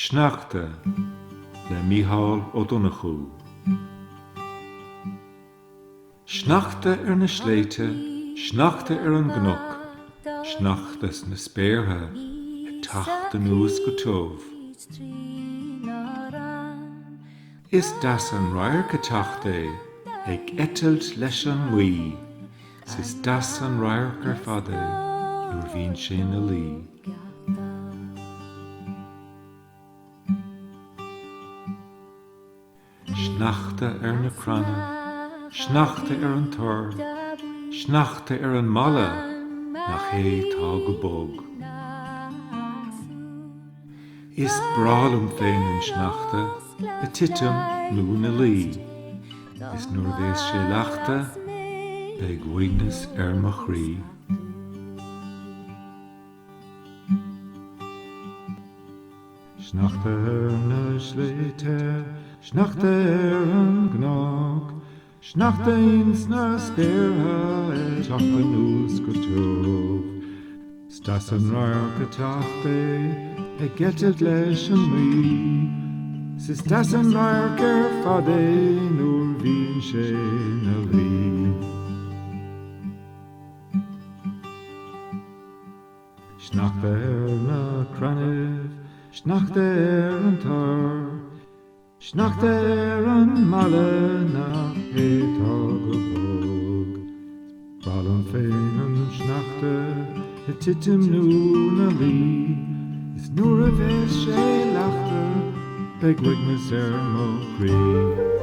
Sneachta le Mícheál Ó Donnchadh. Sneachta na sléite, sneachta an gnok, sneachtas na spéirthe, tacht an nús go tómh. Is das an rair go tacht ag etalt leis an mhuí, sis das an rair gur fada nuair bhíonn sé na lí. Sneachta na crana, sneachta an tor, sneachta an mala, nach é tá go bog. Is brálum féin an sneachta, a titim nó na lí. Is nuair bhés sé leachta, beidh mhaoinas mo chrí. Sneachta na sléite, sneachta an gnok, sneachta ins na spéirthe, tacht an nús go tómh. Stas an rair go tacht ag etalt leis an mhuí, sis das an rair gur fada nuair bhíonn sé na lí. Sneachta na cranamh, sneachta an tor, sneachta an mala nach é tá go bog. Brálum féin an sneachta, a titim nó na lí, is nuair a bheith sé leachta, beidh mhaoinas mo chrí.